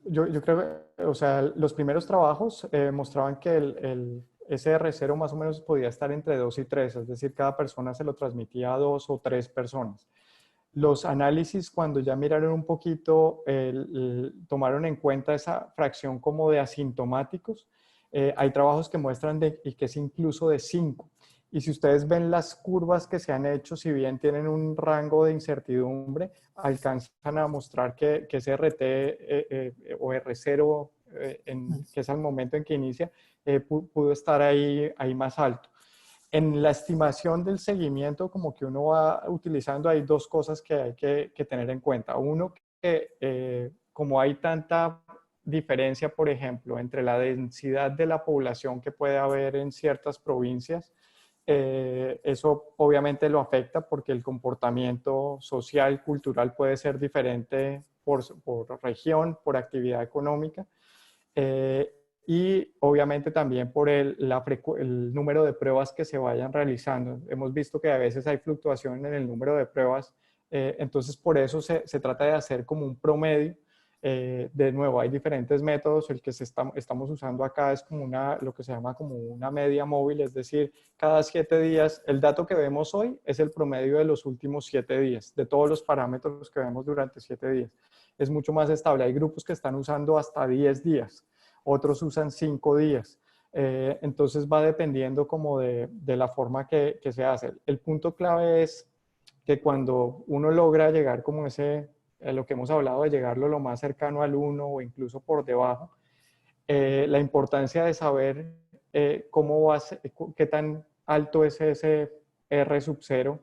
yo creo que, o sea, los primeros trabajos mostraban que ese R0 más o menos podía estar entre 2 y 3, es decir, cada persona se lo transmitía a 2 o 3 personas. Los análisis, cuando ya miraron un poquito, tomaron en cuenta esa fracción como de asintomáticos. Hay trabajos que muestran y que es incluso de 5. Y si ustedes ven las curvas que se han hecho, si bien tienen un rango de incertidumbre, alcanzan a mostrar que ese RT o R0, que es al momento en que inicia, pudo estar ahí más alto. En la estimación del seguimiento, como que uno va utilizando, hay dos cosas que hay que tener en cuenta. Uno, que como hay tanta diferencia, por ejemplo, entre la densidad de la población que puede haber en ciertas provincias, eso obviamente lo afecta porque el comportamiento social, cultural puede ser diferente por región, por actividad económica. Y obviamente también por el número de pruebas que se vayan realizando. Hemos visto que a veces hay fluctuación en el número de pruebas, entonces por eso se trata de hacer como un promedio. De nuevo, hay diferentes métodos, el que estamos usando acá es como lo que se llama como una media móvil, es decir, cada 7 días, el dato que vemos hoy es el promedio de los últimos 7 días, de todos los parámetros que vemos durante 7 días. Es mucho más estable, hay grupos que están usando hasta 10 días, otros usan 5 días. Entonces va dependiendo como de la forma que se hace. El punto clave es que cuando uno logra llegar como lo que hemos hablado de llegarlo lo más cercano al 1 o incluso por debajo, la importancia de saber qué tan alto es ese R sub 0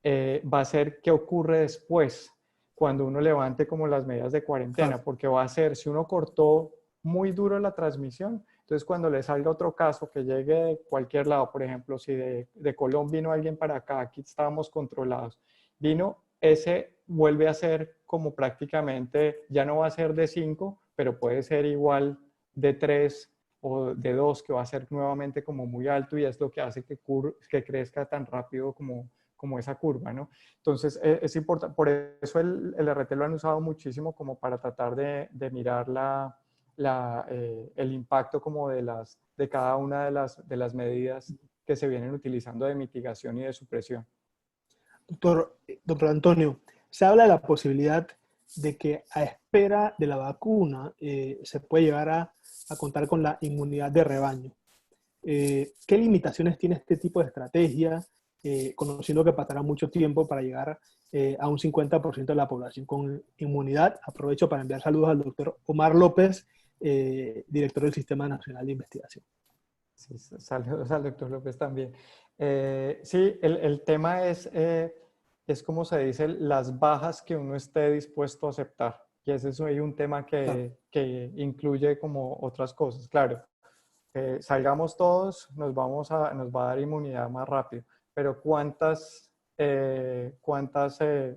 va a ser qué ocurre después cuando uno levante como las medidas de cuarentena, Claro. porque va a ser, si uno cortó muy duro la transmisión, entonces cuando le salga otro caso que llegue de cualquier lado, por ejemplo, si de Colombia vino alguien para acá, aquí estábamos controlados, ese vuelve a ser como prácticamente, ya no va a ser de 5, pero puede ser igual de 3 o de 2, que va a ser nuevamente como muy alto y es lo que hace que crezca tan rápido como esa curva, ¿no? Entonces, es importante, por eso el RT lo han usado muchísimo como para tratar de mirar el impacto como de cada una de las medidas que se vienen utilizando de mitigación y de supresión. Doctor Antonio, se habla de la posibilidad de que a espera de la vacuna se puede llegar a contar con la inmunidad de rebaño. ¿Qué limitaciones tiene este tipo de estrategia, conociendo que pasará mucho tiempo para llegar a un 50% de la población con inmunidad? Aprovecho para enviar saludos al doctor Omar López, director del Sistema Nacional de Investigación. Sí, saludos al doctor López también. Sí, el tema es como se dice, las bajas que uno esté dispuesto a aceptar. Y ese es ahí un tema Claro. que incluye como otras cosas. Claro, salgamos todos, nos va a dar inmunidad más rápido, pero ¿cuántas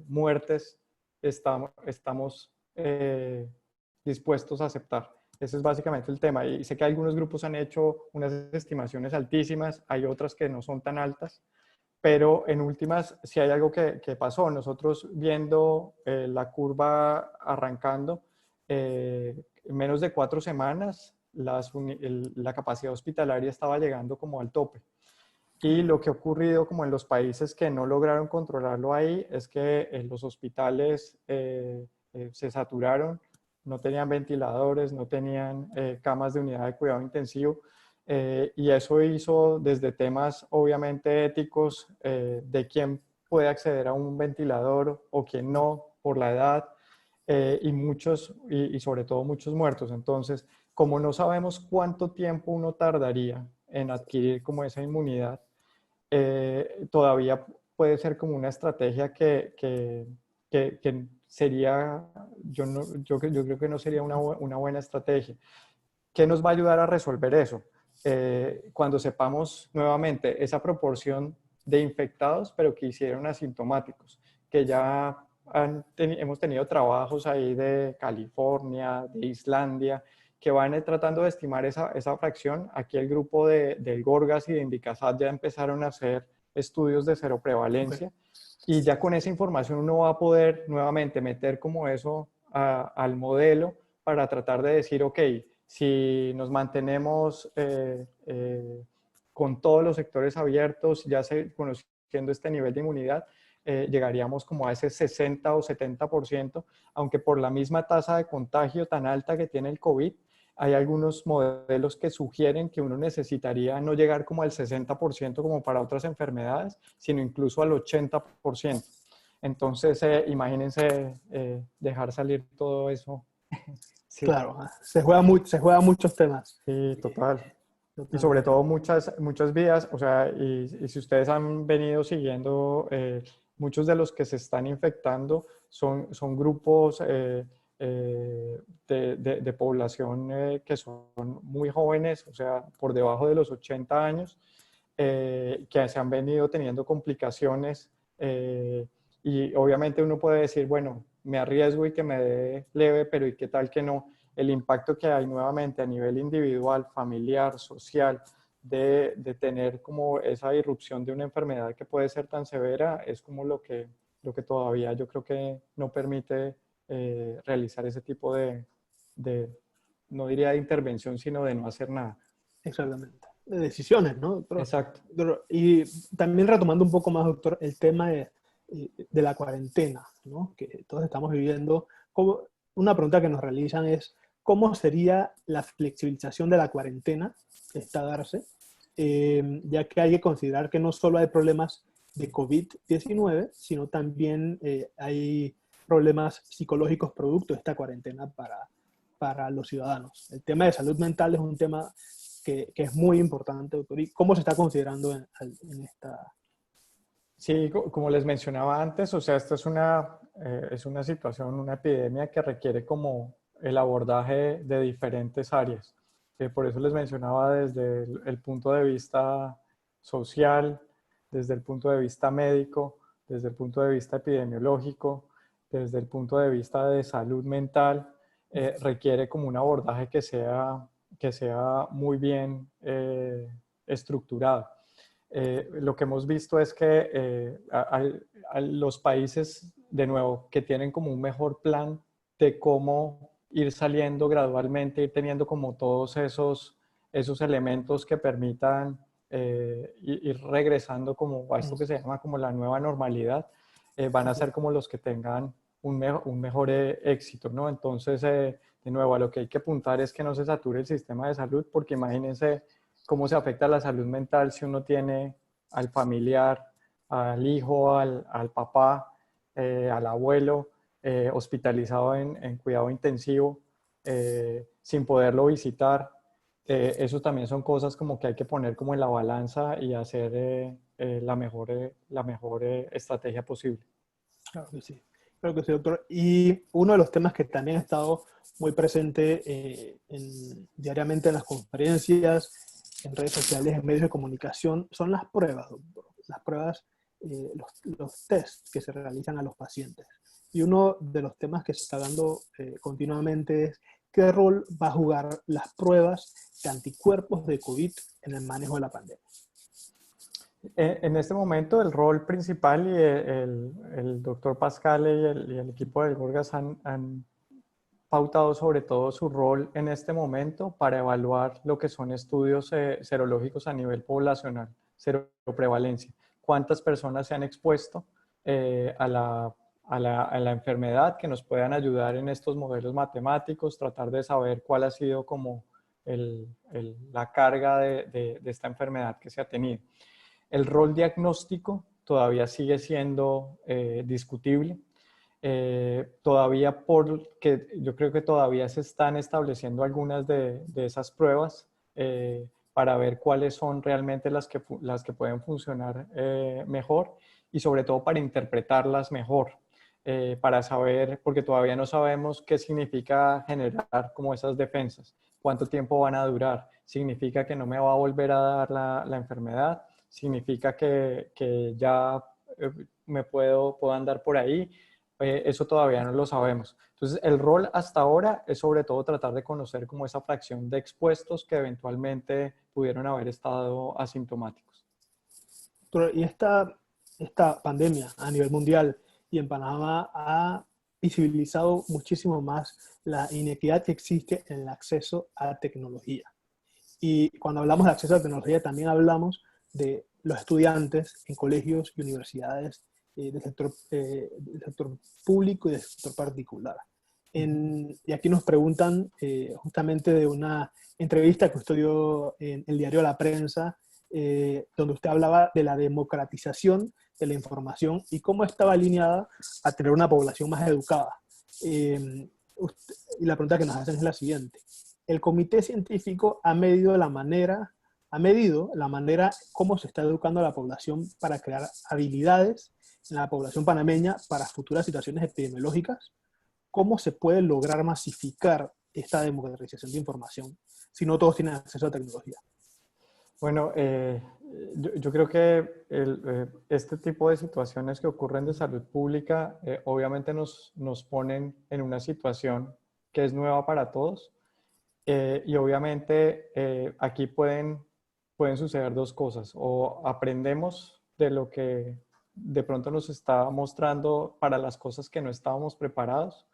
muertes estamos dispuestos a aceptar? Ese es básicamente el tema. Y sé que algunos grupos han hecho unas estimaciones altísimas, hay otras que no son tan altas, pero en últimas, si hay algo que pasó, nosotros viendo la curva arrancando, en menos de 4 semanas, la capacidad hospitalaria estaba llegando como al tope. Y lo que ha ocurrido como en los países que no lograron controlarlo ahí es que los hospitales se saturaron, no tenían ventiladores, no tenían camas de unidad de cuidado intensivo. Y eso hizo desde temas obviamente éticos de quién puede acceder a un ventilador o quién no por la edad y sobre todo muchos muertos. Entonces, como no sabemos cuánto tiempo uno tardaría en adquirir como esa inmunidad, todavía puede ser como una estrategia que sería, yo creo que no sería una buena estrategia. ¿Qué nos va a ayudar a resolver eso? Cuando sepamos nuevamente esa proporción de infectados, pero que hicieron asintomáticos, que ya hemos tenido trabajos ahí de California, de Islandia, que van tratando de estimar esa fracción. Aquí el grupo del Gorgas y de Indicasat ya empezaron a hacer estudios de cero prevalencia. Okay. Y ya con esa información uno va a poder nuevamente meter como eso al modelo para tratar de decir, ok, si nos mantenemos con todos los sectores abiertos, ya conociendo este nivel de inmunidad, llegaríamos como a ese 60 o 70%, aunque por la misma tasa de contagio tan alta que tiene el COVID, hay algunos modelos que sugieren que uno necesitaría no llegar como al 60% como para otras enfermedades, sino incluso al 80%. Entonces, imagínense dejar salir todo eso. Sí. Claro, se juega muchos temas. Sí, total. Y sobre todo muchas vías, o sea, y si ustedes han venido siguiendo, muchos de los que se están infectando son grupos de población que son muy jóvenes, o sea, por debajo de los 80 años, que se han venido teniendo complicaciones y obviamente uno puede decir, bueno, me arriesgo y que me dé leve, pero ¿y qué tal que no? El impacto que hay nuevamente a nivel individual, familiar, social, de tener como esa irrupción de una enfermedad que puede ser tan severa, es como lo que todavía yo creo que no permite realizar ese tipo no diría de intervención, sino de no hacer nada. Exactamente. De decisiones, ¿no, doctor? Exacto. Y también retomando un poco más, doctor, el tema de la cuarentena, ¿no? Que todos estamos viviendo. Una pregunta que nos realizan es, ¿cómo sería la flexibilización de la cuarentena que está a darse? Ya que hay que considerar que no solo hay problemas de COVID-19, sino también hay problemas psicológicos producto de esta cuarentena para los ciudadanos. El tema de salud mental es un tema que es muy importante, doctor. ¿Y cómo se está considerando en esta? Sí, como les mencionaba antes, o sea, esta es una situación, una epidemia que requiere como el abordaje de diferentes áreas. Por eso les mencionaba desde el punto de vista social, desde el punto de vista médico, desde el punto de vista epidemiológico, desde el punto de vista de salud mental, requiere como un abordaje que sea muy bien estructurado. Lo que hemos visto es que a los países, de nuevo, que tienen como un mejor plan de cómo ir saliendo gradualmente, ir teniendo como todos esos elementos que permitan ir regresando como a esto que se llama como la nueva normalidad, van a ser como los que tengan un mejor éxito, ¿no? Entonces, de nuevo, a lo que hay que apuntar es que no se sature el sistema de salud, porque imagínense cómo se afecta la salud mental si uno tiene al familiar, al hijo, al papá, al abuelo, hospitalizado en cuidado intensivo, sin poderlo visitar. Eso también son cosas como que hay que poner como en la balanza y hacer la mejor estrategia posible. Claro que sí. Claro que sí, doctor. Y uno de los temas que también ha estado muy presente diariamente en las conferencias, en redes sociales, en medios de comunicación, son las pruebas, doctor. Las pruebas, los tests que se realizan a los pacientes. Y uno de los temas que se está dando continuamente es qué rol va a jugar las pruebas de anticuerpos de COVID en el manejo de la pandemia. En este momento el rol principal y el doctor Pascal y el equipo del Gorgas han pautado sobre todo su rol en este momento para evaluar lo que son estudios serológicos a nivel poblacional, seroprevalencia. ¿Cuántas personas se han expuesto a la enfermedad que nos puedan ayudar en estos modelos matemáticos, tratar de saber cuál ha sido como la carga de esta enfermedad que se ha tenido? El rol diagnóstico todavía sigue siendo discutible. Todavía porque yo creo que todavía se están estableciendo algunas de esas pruebas para ver cuáles son realmente las que pueden funcionar mejor y sobre todo para interpretarlas mejor, para saber, porque todavía no sabemos qué significa generar como esas defensas, cuánto tiempo van a durar, significa que no me va a volver a dar la enfermedad, significa que ya me puedo andar por ahí. Eso todavía no lo sabemos. Entonces, el rol hasta ahora es sobre todo tratar de conocer como esa fracción de expuestos que eventualmente pudieron haber estado asintomáticos. Y esta pandemia a nivel mundial y en Panamá ha visibilizado muchísimo más la inequidad que existe en el acceso a tecnología. Y cuando hablamos de acceso a tecnología, también hablamos de los estudiantes en colegios y universidades del sector público y del sector particular. Y aquí nos preguntan justamente de una entrevista que usted dio en el diario La Prensa, donde usted hablaba de la democratización de la información y cómo estaba alineada a tener una población más educada. Y la pregunta que nos hacen es la siguiente. El comité científico ha medido la manera cómo se está educando a la población para crear habilidades en la población panameña para futuras situaciones epidemiológicas. ¿Cómo se puede lograr masificar esta democratización de información si no todos tienen acceso a tecnología? Bueno, yo creo que este tipo de situaciones que ocurren de salud pública obviamente nos ponen en una situación que es nueva para todos. Y obviamente aquí pueden suceder dos cosas. O aprendemos de lo que de pronto nos está mostrando para las cosas que no estábamos preparados,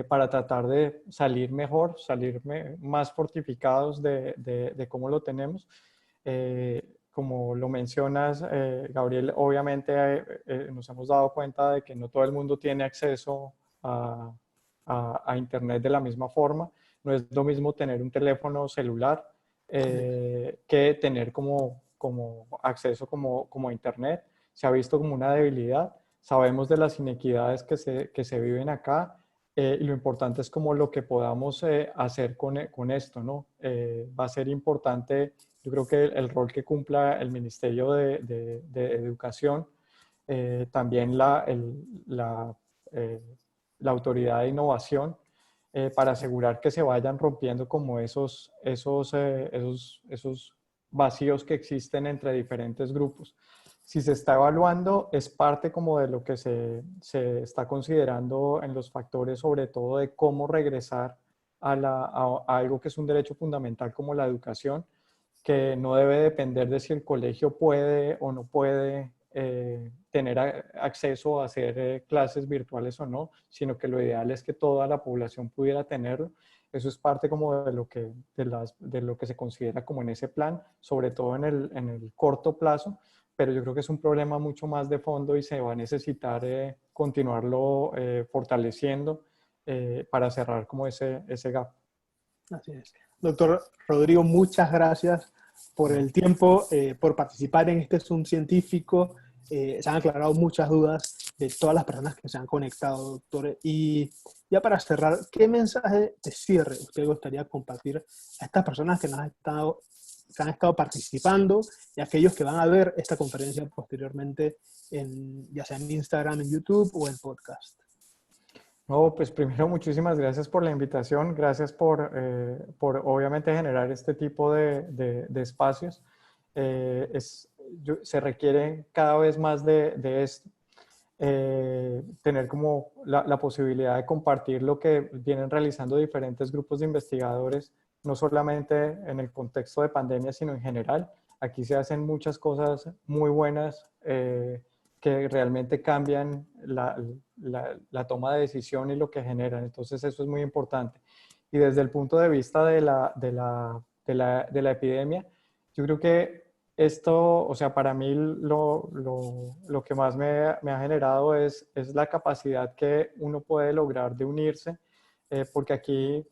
para tratar de salir mejor, más fortificados de cómo lo tenemos. Como lo mencionas, Gabriel, obviamente nos hemos dado cuenta de que no todo el mundo tiene acceso a Internet de la misma forma. No es lo mismo tener un teléfono celular que tener como acceso como a Internet. Se ha visto como una debilidad. Sabemos de las inequidades que se viven acá y lo importante es como lo que podamos hacer con esto, ¿no? Va a ser importante, yo creo que el rol que cumpla el Ministerio de Educación, también la Autoridad de Innovación, para asegurar que se vayan rompiendo como esos vacíos que existen entre diferentes grupos. Si se está evaluando, es parte como de lo que se está considerando en los factores, sobre todo de cómo regresar a algo que es un derecho fundamental como la educación, que no debe depender de si el colegio puede o no puede tener acceso a hacer clases virtuales o no, sino que lo ideal es que toda la población pudiera tenerlo. Eso es parte como de lo que se considera como en ese plan, sobre todo en el corto plazo, pero yo creo que es un problema mucho más de fondo y se va a necesitar continuarlo fortaleciendo para cerrar como ese gap. Así es. Doctor Rodrigo, muchas gracias por el tiempo, por participar en este Zoom científico. Se han aclarado muchas dudas de todas las personas que se han conectado, doctor. Y ya para cerrar, ¿qué mensaje de cierre usted gustaría compartir a estas personas que que han estado participando y a aquellos que van a ver esta conferencia posteriormente, ya sea en Instagram, en YouTube o en podcast? No, pues primero muchísimas gracias por la invitación, gracias por obviamente generar este tipo de espacios. Se requiere cada vez más de esto, tener como la posibilidad de compartir lo que vienen realizando diferentes grupos de investigadores, no solamente en el contexto de pandemia, sino en general. Aquí se hacen muchas cosas muy buenas que realmente cambian la toma de decisión y lo que generan. Entonces eso es muy importante. Y desde el punto de vista de la epidemia, yo creo que esto, o sea, para mí lo que más me ha generado es la capacidad que uno puede lograr de unirse, porque aquí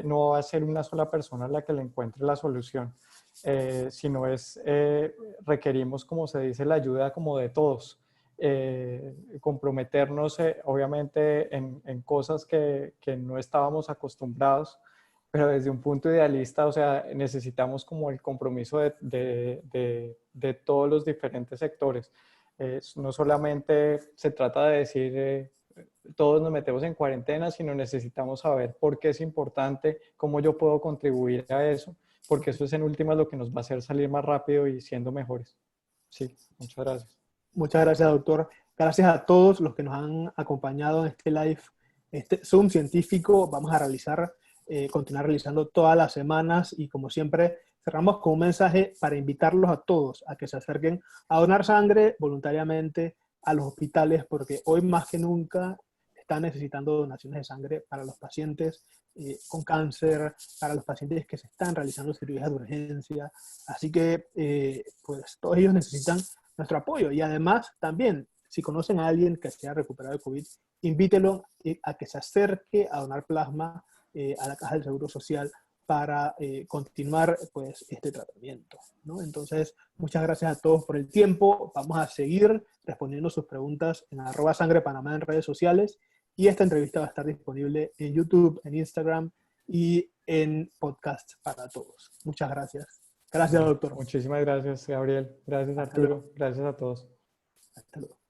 no va a ser una sola persona la que le encuentre la solución, sino requerimos, como se dice, la ayuda como de todos. Comprometernos obviamente en cosas que no estábamos acostumbrados, pero desde un punto idealista, o sea, necesitamos como el compromiso de todos los diferentes sectores. No solamente se trata de decir todos nos metemos en cuarentena, sino necesitamos saber por qué es importante, cómo yo puedo contribuir a eso, porque eso es en últimas lo que nos va a hacer salir más rápido y siendo mejores. Sí, muchas gracias. Muchas gracias, doctor. Gracias a todos los que nos han acompañado en este live, este Zoom científico. Vamos a continuar realizando todas las semanas y como siempre cerramos con un mensaje para invitarlos a todos a que se acerquen a donar sangre voluntariamente a los hospitales porque hoy más que nunca están necesitando donaciones de sangre para los pacientes con cáncer, para los pacientes que se están realizando cirugías de urgencia. Así que pues todos ellos necesitan nuestro apoyo. Y además, también, si conocen a alguien que se haya recuperado de COVID, invítelo a que se acerque a donar plasma a la Caja del Seguro Social para continuar pues, este tratamiento, ¿no? Entonces, muchas gracias a todos por el tiempo. Vamos a seguir respondiendo sus preguntas en @sangrepanamá en redes sociales. Y esta entrevista va a estar disponible en YouTube, en Instagram y en podcast para todos. Muchas gracias. Gracias, doctor. Muchísimas gracias, Gabriel. Gracias, Hasta Arturo. luego. Gracias a todos. Hasta luego.